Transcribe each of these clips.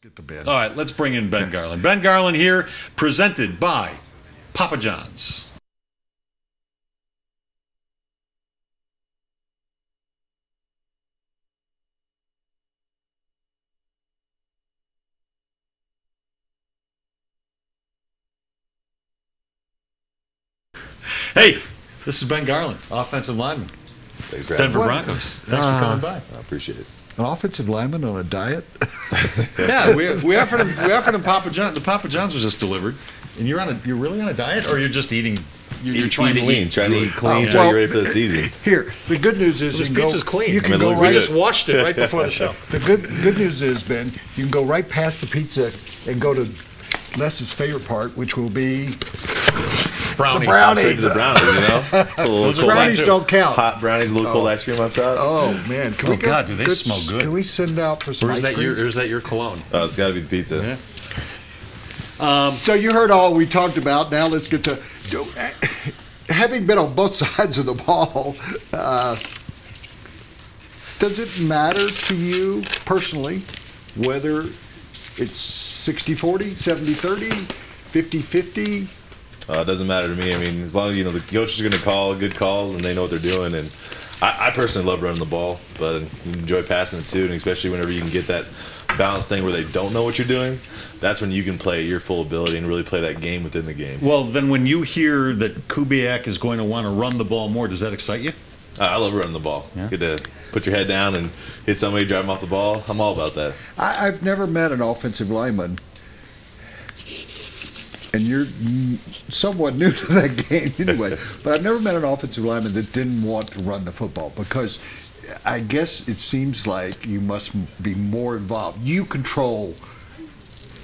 Get to bed. All right, let's bring in Ben Garland. Ben Garland here, presented by Papa John's. Hey, this is Ben Garland, offensive lineman. Thanks for having Denver me. Broncos. Thanks for coming by. I appreciate it. An offensive lineman on a diet? Yeah, we offered him Papa John. The Papa John's was just delivered, and you're really on a diet, or you're just eating. You're trying to clean, eat. trying to eat clean, Oh, trying to well, get ready for the season. Here, the good news is This you can pizza's go, clean. You can go looks right. We good. just washed it right before the show. The good news is, Ben, you can go right past the pizza and go to Les's favorite part, which will be Brownie. the brownie. Straight to the brownies, you know? Those are Brownies too. don't count. Hot brownies, a little cold ice cream on top. Oh man! Can Oh, we go- God, do they smell good. Can we send out for some Or is ice cream? that your cologne? Oh, it's got to be the pizza. Yeah. So you heard all we talked about. Now let's get to having been on both sides of the ball. Does it matter to you personally whether it's 60-40, 70-30, 50-50? It doesn't matter to me. I mean, as long as, the coaches are going to call good calls and they know what they're doing. And I personally love running the ball, but you enjoy passing it too, and especially whenever you can get that balance thing where they don't know what you're doing, that's when you can play at your full ability and really play that game within the game. Well, then when you hear that Kubiak is going to want to run the ball more, does that excite you? I love running the ball. Yeah. Get to put your head down and hit somebody, drive them off the ball. I'm all about that. I've never met an offensive lineman, and you're somewhat new to that game anyway, but I've never met an offensive lineman that didn't want to run the football, because I guess it seems like you must be more involved. You control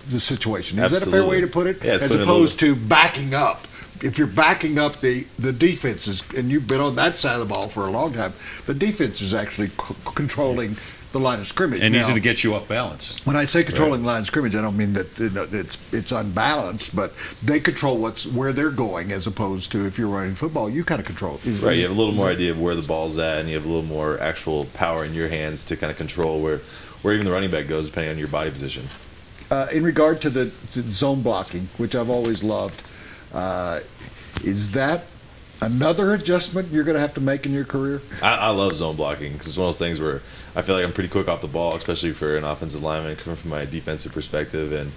the situation. Is that a fair way to put it? Yeah, as opposed to backing up. If you're backing up the defenses, and you've been on that side of the ball for a long time, the defense is actually controlling the line of scrimmage. And now, easy to get you off balance. when I say controlling line of scrimmage, I don't mean that it's unbalanced, but they control where they're going, as opposed to if you're running football, you kind of control. Right, you have a little more idea of where the ball's at, and you have a little more actual power in your hands to kind of control where even the running back goes, depending on your body position. In regard to the zone blocking, which I've always loved, is that another adjustment you're going to have to make in your career? I love zone blocking because it's one of those things where I feel like I'm pretty quick off the ball, especially for an offensive lineman coming from my defensive perspective. And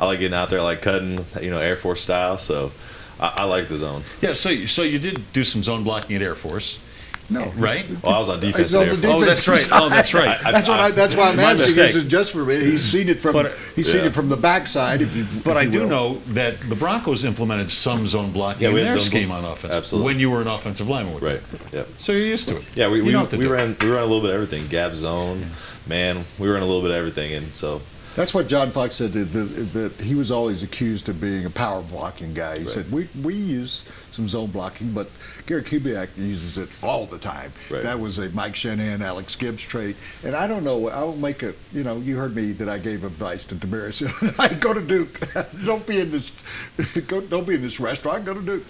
I like getting out there, I like cutting, Air Force style. So I like the zone. Yeah, so you did do some zone blocking at Air Force. No, Right? Well, I was on defense. He's on at the Air Force. Oh, that's right. Oh, that's right. That's why I'm My asking. mistake. This is just for me. He's seen it from the backside. But I do know that the Broncos implemented some zone blocking Yeah, we in had their zone scheme block- on offense. Absolutely. When you were an offensive lineman with Right. them. Yep. So you're used to it. Yeah, we You know what to do. ran a little bit of everything. Gap zone, man. We ran a little bit of everything, and so. That's what John Fox said, that he was always accused of being a power blocking guy. He said, we use some zone blocking, but Gary Kubiak uses it all the time. Right. That was a Mike Shanahan, Alex Gibbs trait. And I don't know, I'll make you heard me that I gave advice to Damaris. I go to Duke. Don't be in this restaurant, go to Duke.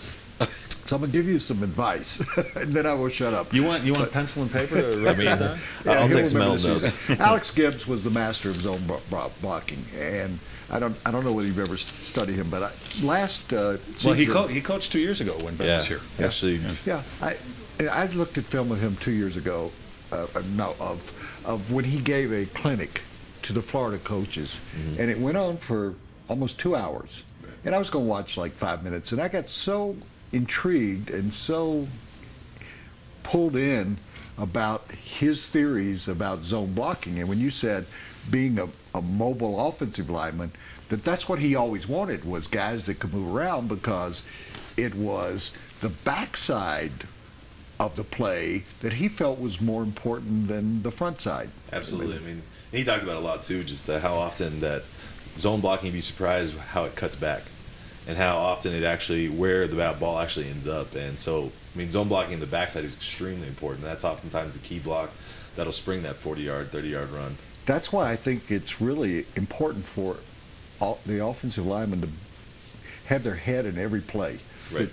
So I'm going to give you some advice, and then I will shut up. You want pencil and paper to write this down? I'll he'll take some remember mental this. notes. Alex Gibbs was the master of zone blocking, and I don't know whether you've ever studied him, but last Well, season, he coached 2 years ago when Ben was here. Actually, I looked at film of him 2 years ago, of when he gave a clinic to the Florida coaches, and it went on for almost 2 hours, and I was going to watch like 5 minutes, and I got so intrigued and so pulled in about his theories about zone blocking. And when you said being a mobile offensive lineman, that's what he always wanted, was guys that could move around, because it was the backside of the play that he felt was more important than the front side. absolutely. I mean, he talked about it a lot too, just how often that zone blocking, you'd be surprised how it cuts back, and how often it actually, where the ball actually ends up. And so, I mean, zone blocking in the backside is extremely important. That's oftentimes the key block that'll spring that 40-yard, 30-yard run. That's why I think it's really important for the offensive linemen to have their head in every play. Right.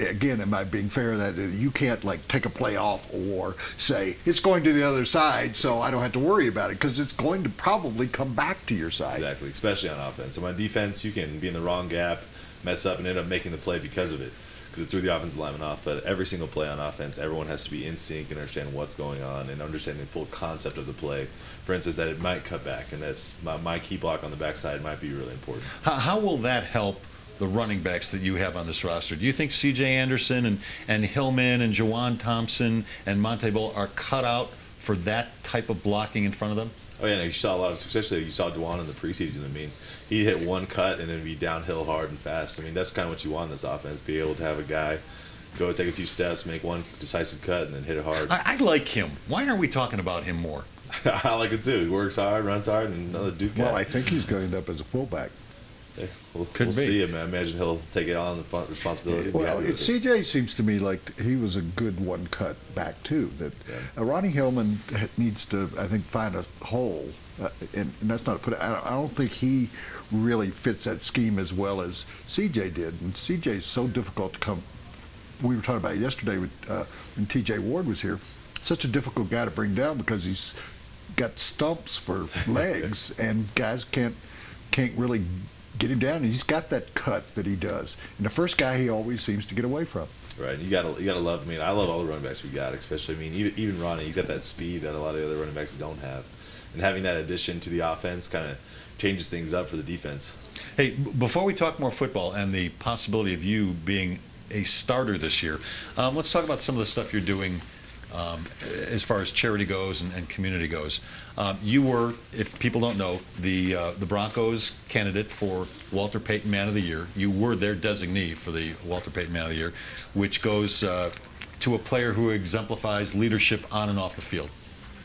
again, am I being fair that you can't like take a play off or say it's going to the other side, so I don't have to worry about it because it's going to probably come back to your side. Exactly, especially on offense. So on defense, you can be in the wrong gap, mess up, and end up making the play because of it, because it threw the offensive lineman off. But every single play on offense, everyone has to be in sync and understand what's going on and understanding the full concept of the play. For instance, that it might cut back, and that's my key block on the backside might be really important. How will that help the running backs that you have on this roster? Do you think C.J. Anderson and Hillman and Jawan Thompson and Monte Bull are cut out for that type of blocking in front of them? Oh yeah, no, you saw a lot of, especially you saw Jawan in the preseason. I mean, he hit one cut and then be downhill hard and fast. I mean, that's kind of what you want in this offense: be able to have a guy go take a few steps, make one decisive cut, and then hit it hard. I like him. Why aren't we talking about him more? I like it too. He works hard, runs hard, and another Duke guy. Well, I think he's going to end up as a fullback. Yeah, we'll Could see. I imagine he'll take it on the responsibility. Well, CJ seems to me like he was a good one cut back too. That Ronnie Hillman needs to, I think, find a hole, and that's not put. I don't think he really fits that scheme as well as CJ did. And CJ is so difficult to come. We were talking about it yesterday when TJ Ward was here. Such a difficult guy to bring down because he's got stumps for legs, and guys can't really get him down. And he's got that cut that he does. And the first guy he always seems to get away from. Right. You gotta love. I mean, I love all the running backs we got, especially. I mean, even Ronnie, he's got that speed that a lot of the other running backs don't have, and having that addition to the offense kind of changes things up for the defense. Hey, before we talk more football and the possibility of you being a starter this year, let's talk about some of the stuff you're doing as far as charity goes and community goes. You were, if people don't know, the Broncos candidate for Walter Payton Man of the Year. You were their designee for the Walter Payton Man of the Year, which goes to a player who exemplifies leadership on and off the field.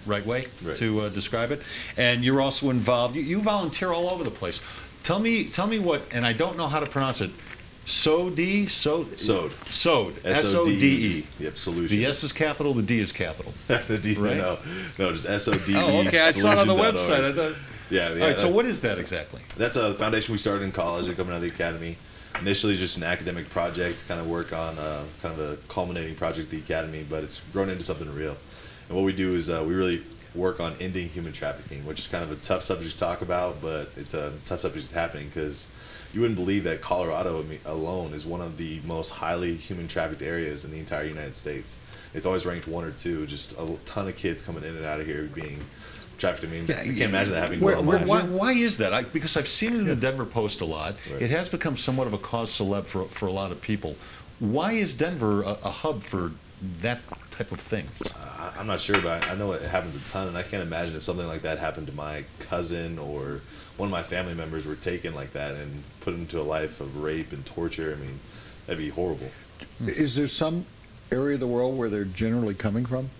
Right way to describe it. And you're also involved. You volunteer all over the place. Tell me what, and I don't know how to pronounce it. Sode. S-O-D-E. Yep, solution. The S is capital, the D is capital. The D, right? No, just S-O-D-E. Oh, okay, I saw it on the website. I thought, yeah. All right, so what is that exactly? That's a foundation we started in college, coming out of the academy. Initially just an academic project to kind of work on kind of a culminating project at the academy, but it's grown into something real. And what we do is we really work on ending human trafficking, which is kind of a tough subject to talk about, but it's a tough subject that's happening because you wouldn't believe that Colorado alone is one of the most highly human trafficked areas in the entire United States. It's always ranked 1 or 2. Just a ton of kids coming in and out of here being trafficked. I mean, you can't imagine that happening. Why is that? Because I've seen it in the Denver Post a lot. Right. It has become somewhat of a cause celeb for a lot of people. Why is Denver a hub for that type of thing? I'm not sure, but I know it happens a ton, and I can't imagine if something like that happened to my cousin or one of my family members were taken like that and put into a life of rape and torture. I mean, that'd be horrible. Is there some area of the world where they're generally coming from?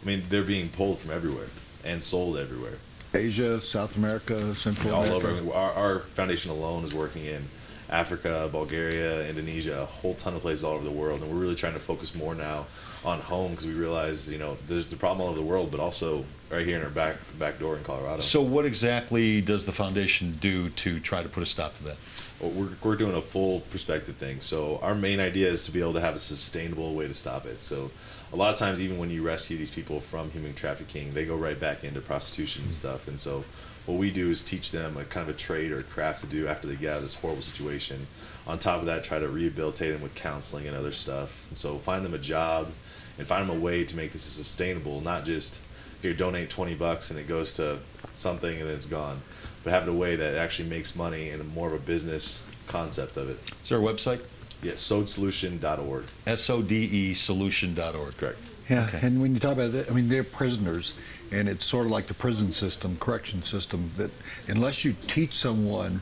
I mean, they're being pulled from everywhere and sold everywhere. Asia, South America, Central All America? over. Our foundation alone is working in Africa, Bulgaria, Indonesia, a whole ton of places all over the world, and we're really trying to focus more now on home because we realize, there's the problem all over the world, but also right here in our back door in Colorado. So what exactly does the foundation do to try to put a stop to that? Well, we're doing a full perspective thing. So our main idea is to be able to have a sustainable way to stop it. So a lot of times, even when you rescue these people from human trafficking, they go right back into prostitution and stuff. And so what we do is teach them a kind of a trade or a craft to do after they get out of this horrible situation. On top of that, try to rehabilitate them with counseling and other stuff. And so find them a job and find them a way to make this sustainable, not just here, donate $20 and it goes to something and then it's gone, but have it a way that it actually makes money and more of a business concept of it. Is there a website? Yes, sodesolution.org. SODE solution.org. Correct. Yeah, Okay. and when you talk about that, I mean, they're prisoners, and it's sort of like the prison system, correction system, that unless you teach someone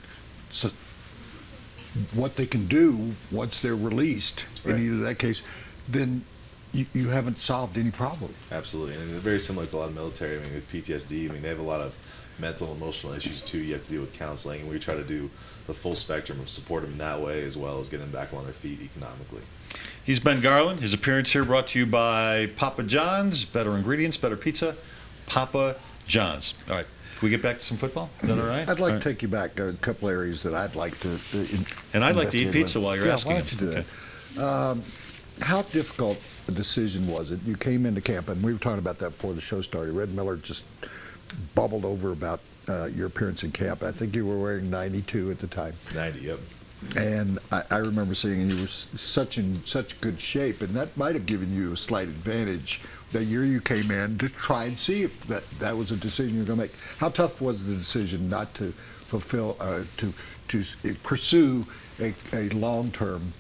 what they can do once they're released, Right. in either that case, then you haven't solved any problem. Absolutely, and it's very similar to a lot of military. I mean, with PTSD, I mean, they have a lot of mental and emotional issues too. You have to deal with counseling, and we try to do the full spectrum of support them in that way, as well as getting them back on their feet economically. He's Ben Garland. His appearance here brought to you by Papa John's. Better ingredients, better pizza. Papa John's. All right. Can we get back to some football? Is that all right? I'd like All to take you back a couple areas that I'd like to. And I'd like to eat investigate pizza with. while you're yeah, asking why don't you him. do that? How difficult a decision was it? You came into camp, and we were talking about that before the show started. Red Miller just bubbled over about your appearance in camp. I think you were wearing 92 at the time. 90, yep. And I remember seeing you were in such good shape, and that might have given you a slight advantage that year you came in to try and see if that was a decision you were going to make. How tough was the decision not to fulfill, to pursue a long-term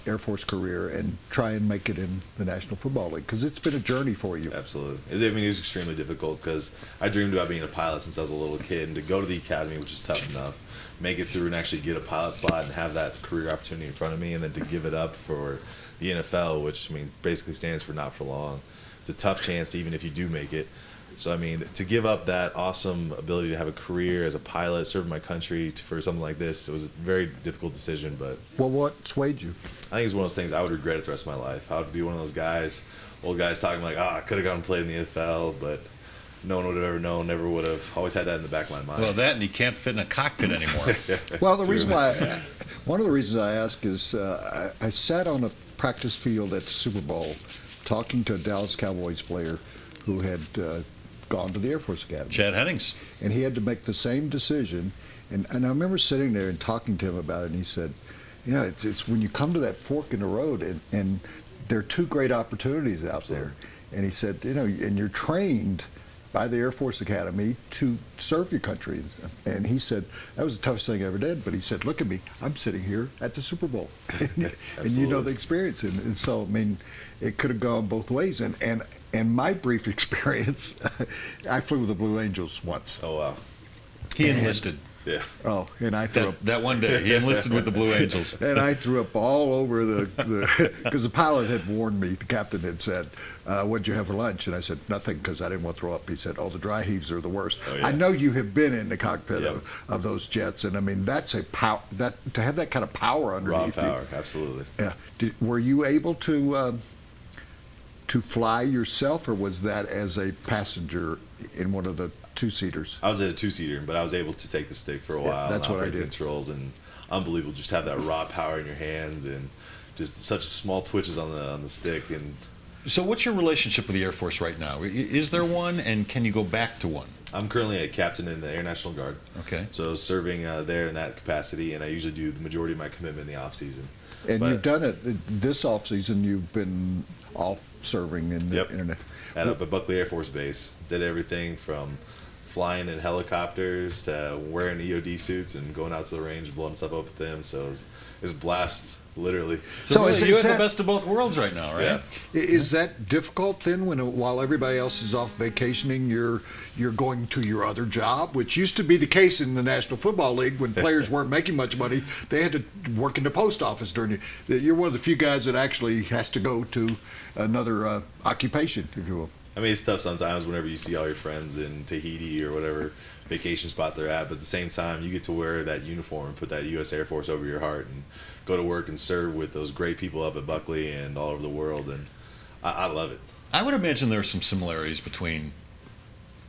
Air Force career and try and make it in the National Football League? Because it's been a journey for you. Absolutely. I mean, it was extremely difficult because I dreamed about being a pilot since I was a little kid, and to go to the academy, which is tough enough, make it through and actually get a pilot slot and have that career opportunity in front of me, and then to give it up for the NFL, which, I mean, basically stands for not for long. It's a tough chance even if you do make it. So, I mean, to give up that awesome ability to have a career as a pilot, serving my country for something like this, it was a very difficult decision. But well, what swayed you? I think it's one of those things I would regret it the rest of my life. I would be one of those guys, old guys talking like, I could have gone and played in the NFL, but no one would have ever known, never would have. Always had that in the back of my mind. Well, that, and he can't fit in a cockpit anymore. Well, the reason why, one of the reasons I ask is I sat on a practice field at the Super Bowl talking to a Dallas Cowboys player who had gone to the Air Force Academy. Chad Hennings. And he had to make the same decision. And I remember sitting there and talking to him about it, and he said, you know, it's when you come to that fork in the road, and there are two great opportunities out there. And he said, you know, and you're trained by the Air Force Academy to serve your country. And he said, that was the toughest thing I ever did. But he said, look at me, I'm sitting here at the Super Bowl. And you know the experience. And so, I mean, it could have gone both ways. And my brief experience, I flew with the Blue Angels once. Oh, wow. He enlisted. Yeah. Oh, and I threw up. That one day, he enlisted with the Blue Angels. And I threw up all over because the pilot had warned me, the captain had said, what'd you have for lunch? And I said, nothing, because I didn't want to throw up. He said, oh, the dry heaves are the worst. Oh, yeah. I know you have been in the cockpit of those jets, and I mean, that's a power, to have that kind of power underneath raw power, you. absolutely. Yeah. Were you able to fly yourself, or was that as a passenger in one of the two-seaters? I was at a two-seater, but I was able to take the stick for a while. That's what I did. Controls, and unbelievable. Just have that raw power in your hands, and just such small twitches on the stick. And so, what's your relationship with the Air Force right now? Is there one, and can you go back to one? I'm currently a captain in the Air National Guard. Okay. So serving there in that capacity, and I usually do the majority of my commitment in the off season. And you've done it this off season. You've been off serving in the internet. Up at Buckley Air Force Base, did everything from flying in helicopters to wearing EOD suits and going out to the range, blowing stuff up with them. So it was a blast, literally. So really, you have the best of both worlds right now, right? Yeah. Is that difficult then, while everybody else is off vacationing, you're going to your other job, which used to be the case in the National Football League when players weren't making much money? They had to work in the post office during you're one of the few guys that actually has to go to another occupation, if you will. I mean, it's tough sometimes whenever you see all your friends in Tahiti or whatever vacation spot they're at, but at the same time, you get to wear that uniform and put that U.S. Air Force over your heart and go to work and serve with those great people up at Buckley and all over the world, and I love it. I would imagine there are some similarities between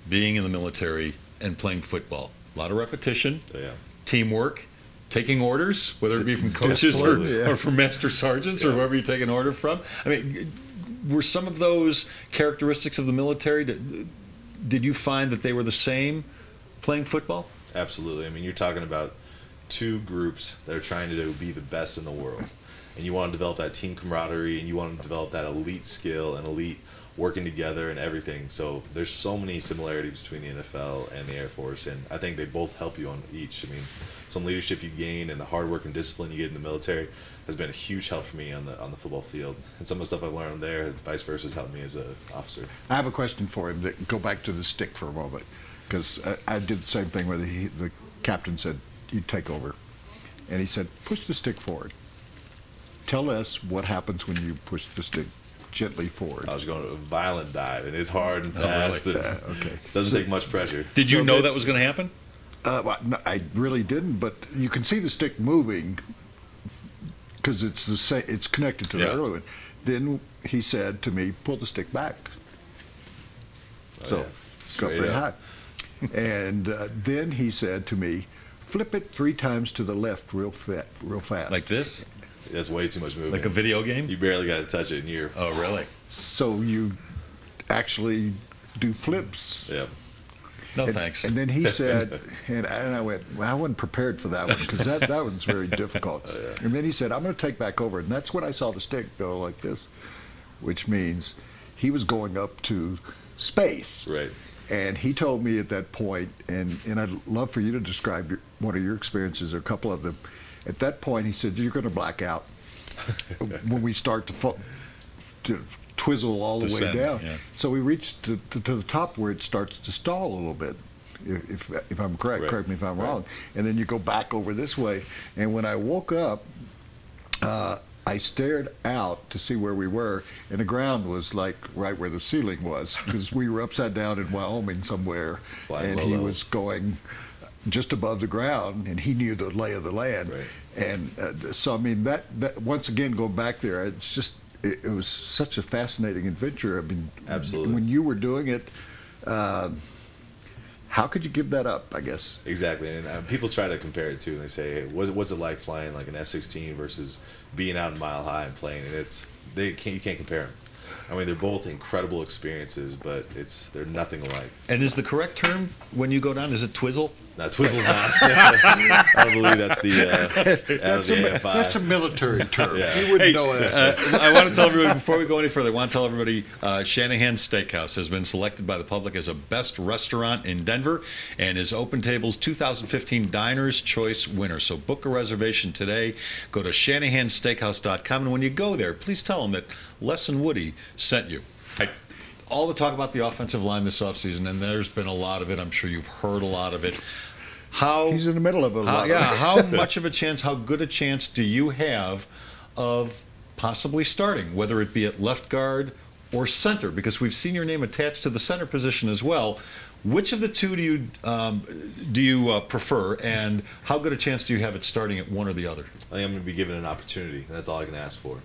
being in the military and playing football. A lot of repetition, teamwork, taking orders, whether it be from coaches or from master sergeants or whoever you take an order from. I mean, were some of those characteristics of the military, did you find that they were the same playing football? Absolutely. I mean, you're talking about two groups that are trying to be the best in the world. And you want to develop that team camaraderie, and you want to develop that elite skill and elite working together and everything. So there's so many similarities between the NFL and the Air Force, and I think they both help you on each. I mean, some leadership you gain and the hard work and discipline you get in the military has been a huge help for me on the football field. And some of the stuff I've learned there, vice versa, has helped me as an officer. I have a question for him. Go back to the stick for a moment, because I did the same thing where the captain said, you take over. And he said, push the stick forward. Tell us what happens when you push the stick gently forward. I was going to a violent dive, and it's hard and fast. Really? It doesn't take much pressure. Did you know that was going to happen? Well, no, I really didn't, but you can see the stick moving because it's connected to the other one. Then he said to me, pull the stick back. So go up very high. And then he said to me, flip it 3 times to the left real fast. Like this? That's way too much movement. Like a video game? You barely got to touch it, and you're. Oh, really? So you actually do flips. Yeah. No, thanks. And then he said, and I went, well, I wasn't prepared for that one because that one's very difficult. Oh, yeah. And then he said, I'm going to take back over. And that's when I saw the stick go like this, which means he was going up to space. Right. And he told me at that point, and I'd love for you to describe one of your experiences or a couple of them. At that point, he said, you're going to black out when we start to twizzle all the way down. Yeah. So we reached to the top where it starts to stall a little bit, if I'm correct. Right. Correct me if I'm wrong. And then you go back over this way. And when I woke up, I stared out to see where we were, and the ground was like right where the ceiling was, because we were upside down in Wyoming somewhere, Flying and low he levels. was going just above the ground, and he knew the lay of the land. Right. And so, I mean, that once again, going back there, it's just, it was such a fascinating adventure. I mean, Absolutely. when you were doing it, how could you give that up, I guess? Exactly, and people try to compare it too. And they say, "Hey, what's it like flying like an F-16 versus being out in Mile High and playing?" And you can't compare them. I mean, they're both incredible experiences, but they're nothing alike. And is the correct term when you go down, is it twizzle? No, twizzle's not. I don't believe that's the out of the AFI. That's a military term. Yeah. You wouldn't know that. I want to tell everybody, before we go any further, I want to tell everybody Shanahan's Steakhouse has been selected by the public as a best restaurant in Denver and is Open Table's 2015 Diner's Choice winner. So book a reservation today. Go to shanahansteakhouse.com, and when you go there, please tell them that Les and Woody sent you. All the talk about the offensive line this offseason, and there's been a lot of it. I'm sure you've heard a lot of it. He's in the middle of it. How much of a chance, how good a chance do you have of possibly starting, whether it be at left guard or center? Because we've seen your name attached to the center position as well. Which of the two do you prefer, and how good a chance do you have at starting at one or the other? I think I'm going to be given an opportunity. That's all I can ask for.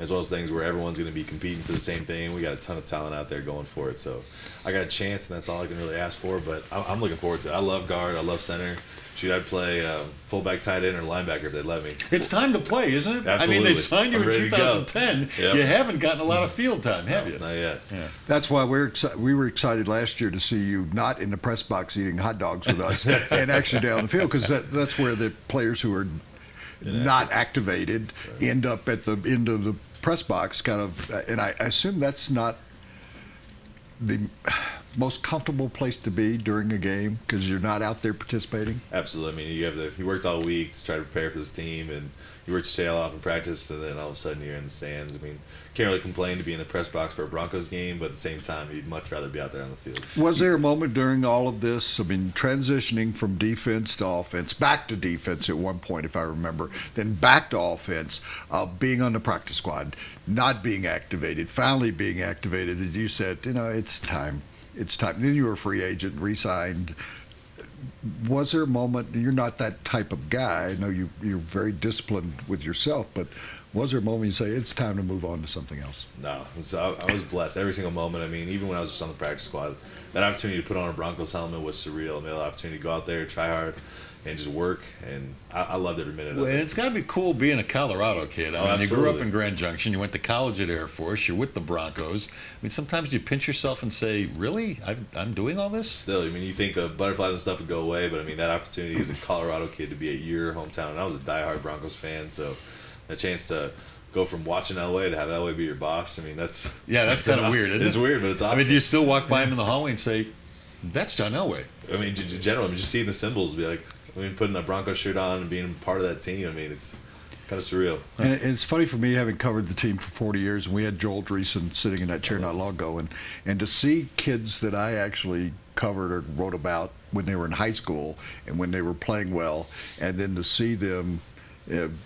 As well as things where everyone's going to be competing for the same thing. We got a ton of talent out there going for it. So I got a chance, and that's all I can really ask for. But I'm looking forward to it. I love guard. I love center. Shoot, I'd play fullback, tight end, or linebacker if they'd let me. It's time to play, isn't it? Absolutely. I mean, they signed you I'm in ready to go. 2010. Yep. You haven't gotten a lot of field time, have you? Not yet. Yeah. That's why we were excited last year to see you not in the press box eating hot dogs with us and actually down the field, because that's where the players who are not activated end up at the end of the press box, kind of. And I assume that's not the most comfortable place to be during a game, because you're not out there participating. Absolutely. I mean, you worked all week to try to prepare for this team, and you worked your tail off in practice, and then all of a sudden you're in the stands. I mean, can't really complain to be in the press box for a Broncos game, but at the same time, you'd much rather be out there on the field. Was there a moment during all of this, I mean, transitioning from defense to offense, back to defense at one point, if I remember, then back to offense, being on the practice squad, not being activated, finally being activated, and you said, it's time. It's time. Then you were a free agent, re-signed. Was there a moment, you're not that type of guy, I know you're very disciplined with yourself, but was there a moment you say, it's time to move on to something else? No. So I was blessed every single moment. I mean, even when I was just on the practice squad, that opportunity to put on a Broncos helmet was surreal. I mean, the opportunity to go out there, try hard, and just work, and I loved every minute of Well, it. and it's got to be cool being a Colorado kid. I mean, you grew up absolutely. in Grand Junction. You went to college at Air Force. You're with the Broncos. I mean, sometimes you pinch yourself and say, really? I'm doing all this? Still, I mean, you think the butterflies and stuff would go away, but I mean, that opportunity as a Colorado kid to be at your hometown, and I was a diehard Broncos fan, so a chance to go from watching LA to have LA be your boss, I mean, that's kind of weird, isn't it? It's weird, but it's awesome. I mean, do you still walk by him in the hallway and say, that's John Elway? I mean, generally, just seeing the symbols, be like, putting a Broncos shirt on and being part of that team, I mean, it's kind of surreal. And it's funny for me, having covered the team for 40 years, and we had Joel Dreesen sitting in that chair not long ago, and to see kids that I actually covered or wrote about when they were in high school and when they were playing well, and then to see them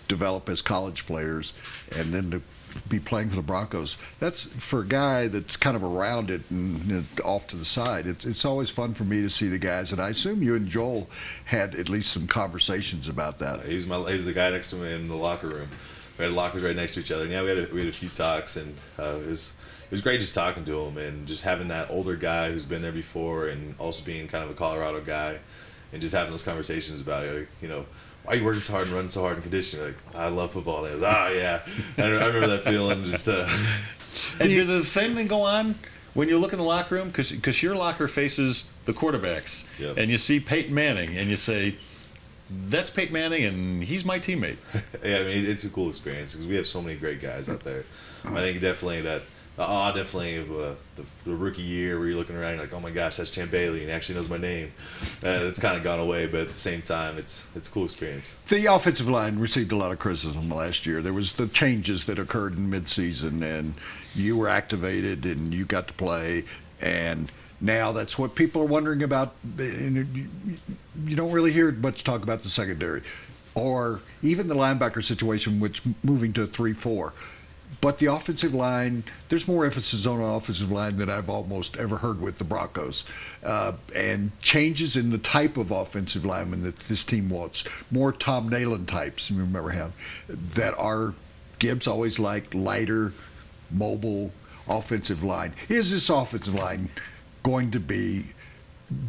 develop as college players, and then to be playing for the Broncos. That's, for a guy that's kind of around it and off to the side, it's always fun for me to see the guys, and I assume you and Joel had at least some conversations about that. He's the guy next to me in the locker room. We had lockers right next to each other, and yeah, we had a few talks, and it was great just talking to him and just having that older guy who's been there before, and also being kind of a Colorado guy, and just having those conversations about, why are you working so hard and running so hard in conditioning? Like, I love football. And I was, yeah. I remember that feeling. Just And did the same thing go on when you look in the locker room? Because your locker faces the quarterbacks, Yep. and you see Peyton Manning, and you say, that's Peyton Manning, and he's my teammate. Yeah, I mean, it's a cool experience because we have so many great guys out there. I think definitely that the awe definitely of the rookie year where you're looking around, you're like, oh my gosh, that's Champ Bailey, and he actually knows my name. It's kind of gone away, but at the same time, it's a cool experience. The offensive line received a lot of criticism last year. There was the changes that occurred in midseason, and you were activated, and you got to play, and now that's what people are wondering about. You don't really hear much talk about the secondary, or even the linebacker situation, which moving to a 3-4. But the offensive line, there's more emphasis on the offensive line than I've almost ever heard with the Broncos. And changes in the type of offensive lineman that this team wants. More Tom Nalen types, you remember him, that are Gibbs always liked, lighter, mobile offensive line. Is this offensive line going to be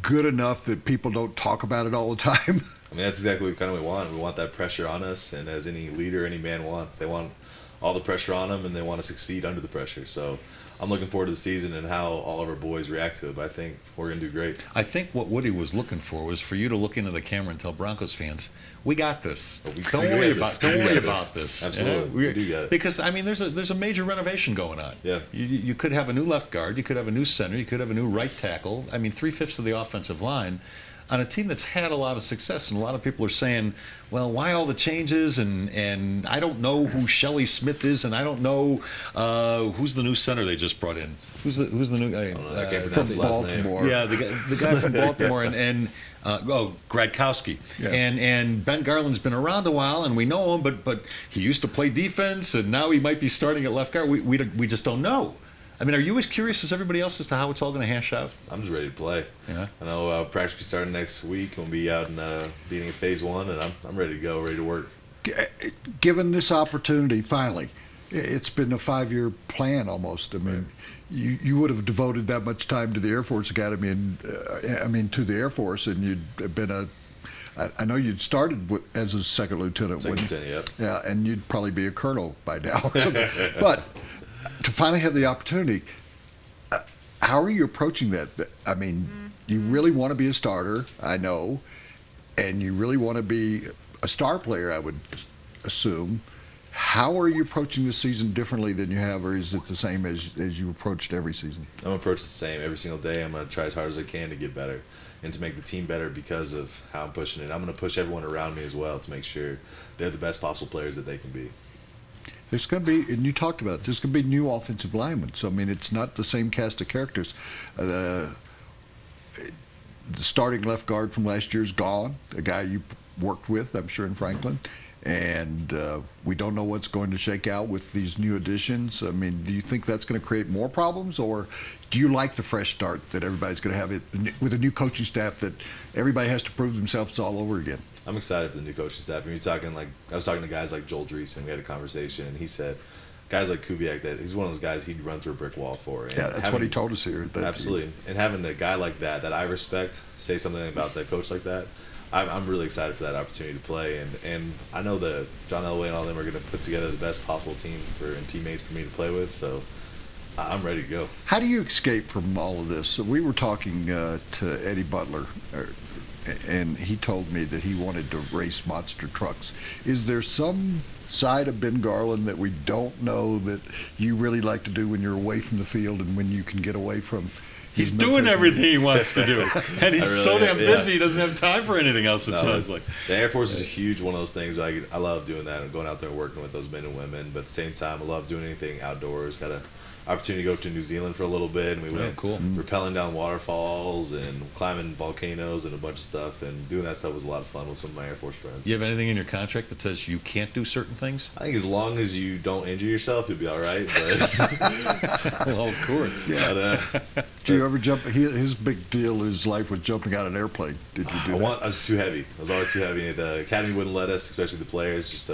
good enough that people don't talk about it all the time? I mean, that's exactly what we want. We want that pressure on us, and as any leader, any man wants, they want all the pressure on them, and they want to succeed under the pressure. So I'm looking forward to the season and how all of our boys react to it, but I think we're going to do great. I think what Woody was looking for was for you to look into the camera and tell Broncos fans, we got this. Don't worry about this. Absolutely. We do got it. Because, I mean, there's a major renovation going on. Yeah. You could have a new left guard. You could have a new center. You could have a new right tackle. I mean, 3/5 of the offensive line on a team that's had a lot of success, and a lot of people are saying, well, why all the changes, and I don't know who Shelley Smith is, and I don't know who's the new center they just brought in. Who's the new guy? I can't pronounce his last name. Yeah, the guy from Baltimore, and Gradkowski. Yeah. And Ben Garland's been around a while, and we know him, but he used to play defense, and now he might be starting at left guard. We just don't know. I mean, are you as curious as everybody else as to how it's all going to hash out? I'm just ready to play. Yeah. I know practice will be starting next week. We'll be out in beginning of phase 1, and I'm ready to go, ready to work. Given this opportunity, finally, it's been a 5-year plan almost. I mean, you would have devoted that much time to the Air Force Academy, and to the Air Force, and you'd been I know you'd started as a second lieutenant. Second lieutenant, yeah, and you'd probably be a colonel by now. But to finally have the opportunity, how are you approaching that? I mean, you really want to be a starter, I know, and you really want to be a star player, I would assume. How are you approaching this season differently than you have, or is it the same as you approached every season? I'm going to approach the same every single day. I'm going to try as hard as I can to get better and to make the team better because of how I'm pushing it. I'm going to push everyone around me as well to make sure they're the best possible players that they can be. There's going to be, and you talked about it, there's going to be new offensive linemen. So, I mean, it's not the same cast of characters. The starting left guard from last year's gone, a guy you worked with, I'm sure, in Franklin. And we don't know what's going to shake out with these new additions. I mean, do you think that's going to create more problems, or do you like the fresh start that everybody's going to have with a new coaching staff that everybody has to prove themselves all over again? I'm excited for the new coaching staff. I mean, I was talking to guys like Joel Dreesen. We had a conversation, and he said, guys like Kubiak, that he's one of those guys he'd run through a brick wall for. And yeah, that's what he told us here. Absolutely. And having a guy like that I respect say something about that coach like that, I'm really excited for that opportunity to play. And I know that John Elway and all of them are going to put together the best possible team and teammates for me to play with. So I'm ready to go. How do you escape from all of this? So we were talking to Eddie Butler, and he told me that he wanted to race monster trucks. Is there some side of Ben Garland that we don't know that you really like to do when you're away from the field and when you can get away from? He's doing everything he wants to do, and he's so damn busy he doesn't have time for anything else, it sounds like. The Air Force is a huge one of those things. I love doing that and going out there and working with those men and women, but at the same time, I love doing anything outdoors. Got an opportunity to go to New Zealand for a little bit, and we went rappelling down waterfalls and climbing volcanoes and a bunch of stuff, and doing that stuff was a lot of fun with some of my Air Force friends. Do you have anything in your contract that says you can't do certain things? I think as long as you don't injure yourself, you'll be all right. But well, of course. Yeah. Did you ever jump? His big deal in his life was jumping out of an airplane. Did you do that? I was too heavy. I was always too heavy. The academy wouldn't let us, especially the players, just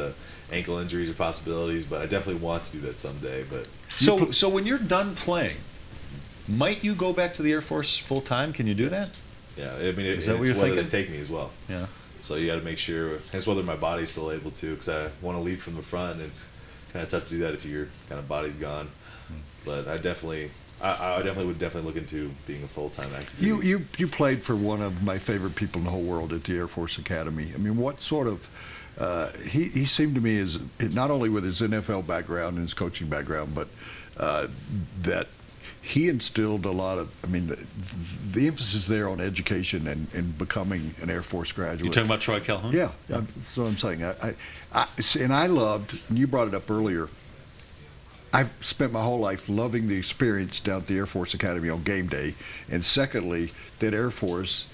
ankle injuries or possibilities. But I definitely want to do that someday. But so when you're done playing, might you go back to the Air Force full time? Can you do that? Yeah, I mean, it's that what you're whether thinking? they take me as well. Yeah. So you got to make sure, hence whether my body's still able to, because I want to lead from the front. And it's kind of tough to do that if your kind of body's gone. But I definitely would look into being a full-time active duty. You played for one of my favorite people in the whole world at the Air Force Academy. I mean, what sort of he seemed to me as not only with his NFL background and his coaching background, but that he instilled a lot of, I mean, the emphasis there on education and becoming an Air Force graduate. You talking about Troy Calhoun? Yeah, that's what I'm saying. And I loved, and you brought it up earlier, I've spent my whole life loving the experience down at the Air Force Academy on game day. And secondly, that Air Force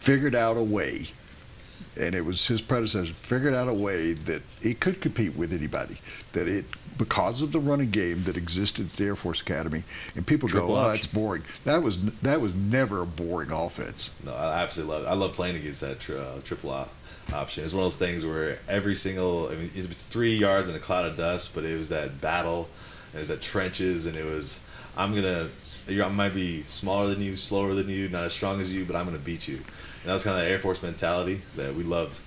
figured out a way, and it was his predecessor, figured out a way that it could compete with anybody. That it, because of the running game that existed at the Air Force Academy, and people go, oh, that's boring. That was never a boring offense. No, I absolutely love it. I love playing against that triple option. It's one of those things where every single, I mean, it's 3 yards in a cloud of dust, but it was that battle, and it was that trenches, and it was, I might be smaller than you, slower than you, not as strong as you, but I'm going to beat you. And that was kind of the Air Force mentality that we loved.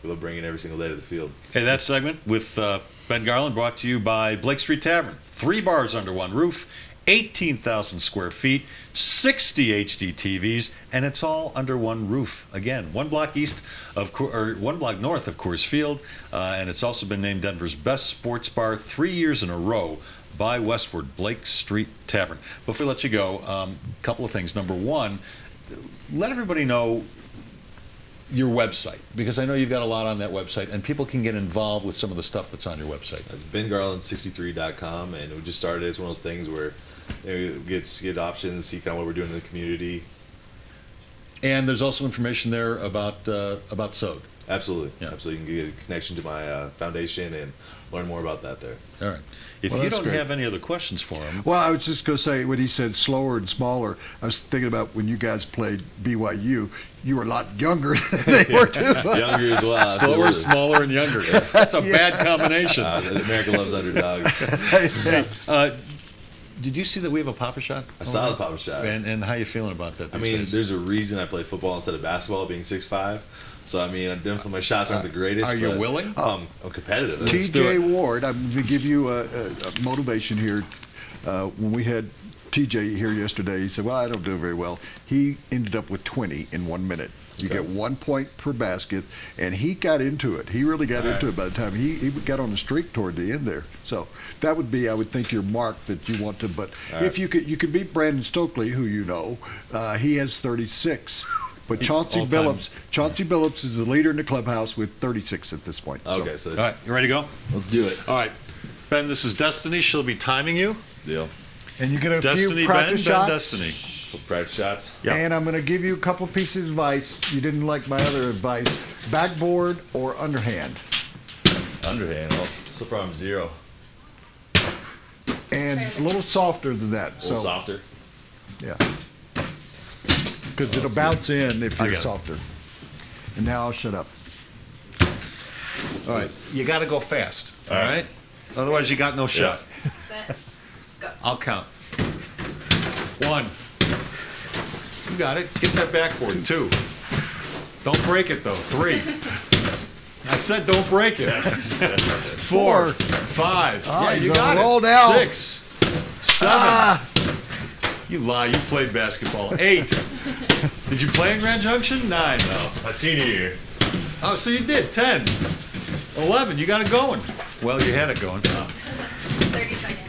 We love bringing every single day to the field. Hey, that segment with Ben Garland brought to you by Blake Street Tavern. 3 bars under one roof, 18,000 square feet, 60 HD TVs, and it's all under one roof. Again, 1 block east of, or 1 block north of Coors Field, and it's also been named Denver's best sports bar 3 years in a row by Westward, Blake Street Tavern. Before we let you go, a couple of things. Number one, let everybody know your website, because I know you've got a lot on that website, and people can get involved with some of the stuff that's on your website. It's bengarland63.com, and we just started as one of those things where you know, get options, see kind of what we're doing in the community. And there's also information there about SOD. Absolutely. Yeah. Absolutely. You can get a connection to my foundation and learn more about that there. All right. If you don't have any other questions for him. Well, I was just going to say, when he said slower and smaller, I was thinking about when you guys played BYU, you were a lot younger than they were too. Younger as well. Slower, absolutely. smaller, and younger. That's a bad combination. America loves underdogs. Did you see that we have a Papa Shot? I saw the Papa Shot. And how you feeling about that? I mean, days? there's a reason I play football instead of basketball, being 6'5". So, I mean, my shots aren't the greatest. Are you willing? I'm competitive. TJ Ward, I'm going to give you a motivation here. When we had TJ here yesterday, he said, well, I don't do very well. He ended up with 20 in 1 minute. You get 1 point per basket, and he got into it. He really got into it by the time he got on the streak toward the end there. So that would be, I would think, your mark that you want to. But if you could beat Brandon Stokely, who you know, he has 36. But Chauncey Billups is the leader in the clubhouse with 36 at this point. Okay, so all right, you ready to go? Let's do it. All right, Ben, this is Destiny. She'll be timing you. Deal. And you get a Destiny, few practice Ben, shots. Ben, Destiny. Practice shots. Yeah. And I'm going to give you a couple pieces of advice. You didn't like my other advice. Backboard or underhand. Underhand. Well, so far I'm 0. And a little softer than that. A little softer. Yeah. Because it'll bounce in if you're it. softer. And now I'll shut up. All right, you got to go fast. All right. Otherwise, you got no shot. Set, go. I'll count. 1. You got it. Get that backboard. 2. Don't break it though. 3. I said don't break it. 4, 5. Yeah, you got roll it. down. 6, 7. You lie. You played basketball. 8. Did you play in Grand Junction? 9. No, my senior year. Oh, so you did. 10. 11. You got it going. Well, you had it going. 30 seconds.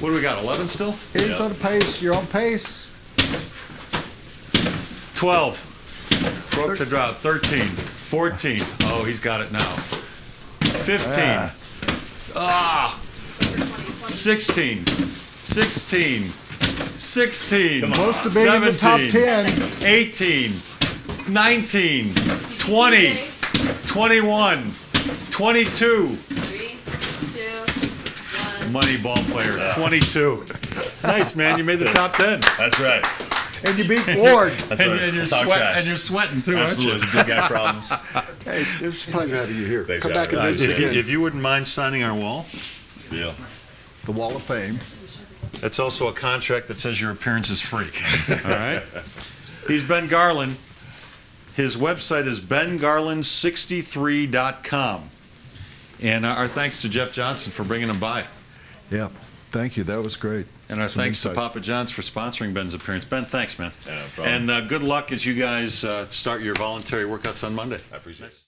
What do we got? 11 still? He's on pace. You're on pace. 12. Broke the drought. 13. 14. Oh, he's got it now. 15. 16. 16. 16. Close to being in the top 10. 18. 19. 20. 21. 22. 3, 2, 1. Money ball player. 22. Nice, man. You made the top 10. That's right. And you beat Ward. That's right. And you're, Talk trash. and you're sweating too, Absolutely. aren't you? Big guy problems. Hey, it's a pleasure having you here. Thanks, Come guys. back and Nice. visit again. If you wouldn't mind signing our wall. Deal. The Wall of Fame. That's also a contract that says your appearance is free. All right? He's Ben Garland. His website is bengarland63.com. And our thanks to Jeff Johnson for bringing him by. Yeah, thank you. That was great. And our Some thanks to insight. Papa John's for sponsoring Ben's appearance. Ben, thanks, man. Yeah, no problem. And good luck as you guys start your voluntary workouts on Monday. I appreciate it.